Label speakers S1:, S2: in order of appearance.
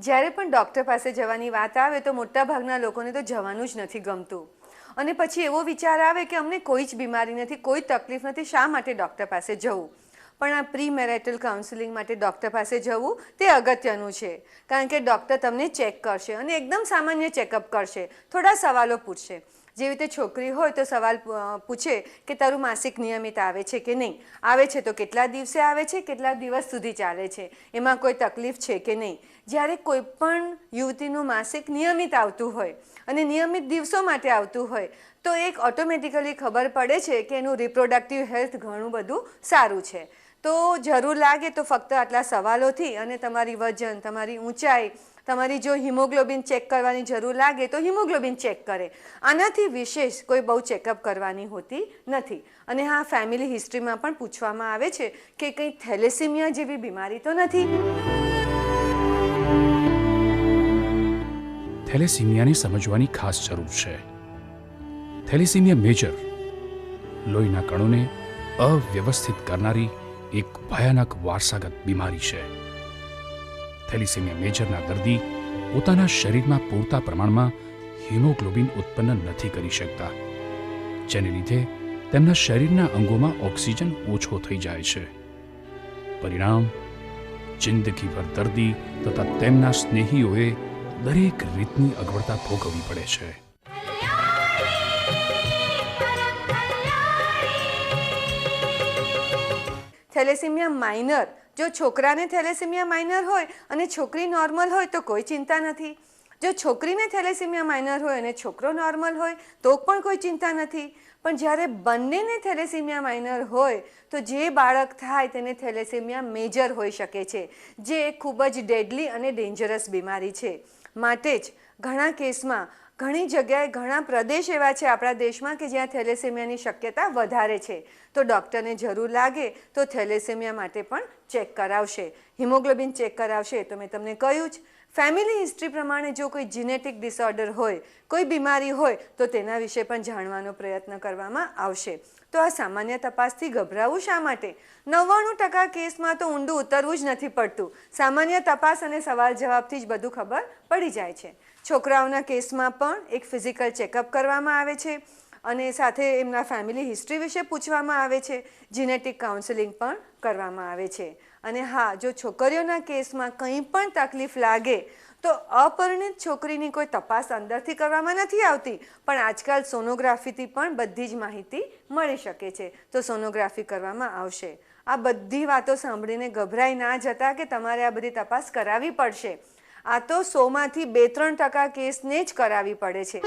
S1: જ્યારે પણ ડૉક્ટર પાસે જવાની વાત આવે તો મોટાભાગના લોકોને તો જવાનું જ નથી ગમતું અને પછી એવો વિચાર આવે કે અમને કોઈ જ બીમારી નથી, કોઈ તકલીફ નથી, શા માટે ડૉક્ટર પાસે જવું? પણ આ પ્રી મેરિટલ કાઉન્સેલિંગ માટે ડૉક્ટર પાસે જવું તે અગત્યનું છે, કારણ કે ડૉક્ટર તમને ચેક કરશે અને એકદમ સામાન્ય ચેકઅપ કરશે, થોડા સવાલો પૂછશે. જેવી રીતે છોકરી હોય તો સવાલ પૂછે કે તારું માસિક નિયમિત આવે છે કે નહીં, આવે છે તો કેટલા દિવસે આવે છે, કેટલા દિવસ સુધી ચાલે છે, એમાં કોઈ તકલીફ છે કે નહીં. જ્યારે કોઈ પણ યુવતીનું માસિક નિયમિત આવતું હોય અને નિયમિત દિવસો માટે આવતું હોય તો એક ઓટોમેટિકલી ખબર પડે છે કે એનું રિપ્રોડક્ટિવ હેલ્થ ઘણું બધું સારું છે. તો જરૂર લાગે તો ફક્ત આટલા સવાલોથી અને તમારી વજન, તમારી ઊંચાઈ, તમારી જો હિમોગ્લોબિન ચેક કરવાની જરૂર લાગે તો હિમોગ્લોબિન ચેક કરે. આનાથી વિશેષ કોઈ બહુ ચેકઅપ કરવાની હોતી નથી. અને હા, ફેમિલી હિસ્ટ્રીમાં પણ પૂછવામાં આવે છે કે કંઈ થેલેસીમિયા જેવી બીમારી તો નથી.
S2: થેલેસીમિયાને સમજવાની ખાસ જરૂર છે. થેલેસીમિયા મેજર લોહીના કણોને અવ્યવસ્થિત કરનારી એક ભયાનક વારસાગત બીમારી છે. થેલેસીમિયા મેજરના દર્દી પોતાના શરીરમાં પૂરતા પ્રમાણમાં હિમોગ્લોબિન ઉત્પન્ન નથી કરી શકતા, જેને લીધે તેમના શરીરના અંગોમાં ઓક્સિજન ઓછો થઈ જાય છે. પરિણામ, જિંદગીભર દર્દી તથા તેમના સ્નેહીઓએ દરેક રીતની અગવડતા ભોગવવી પડે છે.
S1: થેલેસીમિયા માઇનર, જો છોકરાને થેલેસીમિયા માઇનર હોય અને છોકરી નોર્મલ હોય તો કોઈ ચિંતા નથી. જો છોકરીને થેલેસીમિયા માઇનર હોય અને છોકરો નોર્મલ હોય તો પણ કોઈ ચિંતા નથી. પણ જ્યારે બંનેને થેલેસીમિયા માઇનર હોય તો જે બાળક થાય તેને થેલેસીમિયા મેજર હોઈ શકે છે, જે ખૂબ જ ડેડલી અને ડેન્જરસ બીમારી છે. માટે જ ઘણા કેસમાં ઘણી જગ્યાએ ઘણા પ્રદેશ એવા છે આપણા દેશમાં કે જ્યાં થેલેસીમિયાની શક્યતા વધારે છે. તો ડૉક્ટરને જરૂર લાગે તો થેલેસીમિયા માટે પણ ચેક કરાવશે, હિમોગ્લોબિન ચેક કરાવશે. તો મેં તમને કહ્યું જ, ફેમિલી હિસ્ટ્રી પ્રમાણે જો કોઈ જીનેટિક ડિસઓર્ડર હોય, કોઈ બીમારી હોય તો તેના વિશે પણ જાણવાનો પ્રયત્ન કરવામાં આવશે. તો આ સામાન્ય તપાસથી ગભરાવું શા માટે? 99% કેસમાં તો ઊંડું ઉતરવું જ નથી પડતું. સામાન્ય તપાસ અને સવાલ જવાબથી જ બધું ખબર પડી જાય છે. છોકરાઓના કેસમાં પણ એક ફિઝિકલ ચેકઅપ કરવામાં આવે છે અને સાથે એમના ફેમિલી હિસ્ટ્રી વિશે પૂછવામાં આવે છે. જીનેટિક કાઉન્સેલિંગ પણ કરવામાં આવે છે. અને હા, જો છોકરીઓના કેસમાં કંઈ પણ તકલીફ લાગે તો અપરિણિત છોકરીની કોઈ તપાસ અંદરથી કરવામાં નથી આવતી, પણ આજકાલ સોનોગ્રાફીથી પણ બધી જ માહિતી મળી શકે છે. તો સોનોગ્રાફી કરવામાં આવશે. આ બધી વાતો સાંભળીને ગભરાઈ ના જતા કે તમારે આ બધી તપાસ કરાવવી પડશે. આ તો 100માંથી 2-3% કેસને જ કરાવવી પડે છે.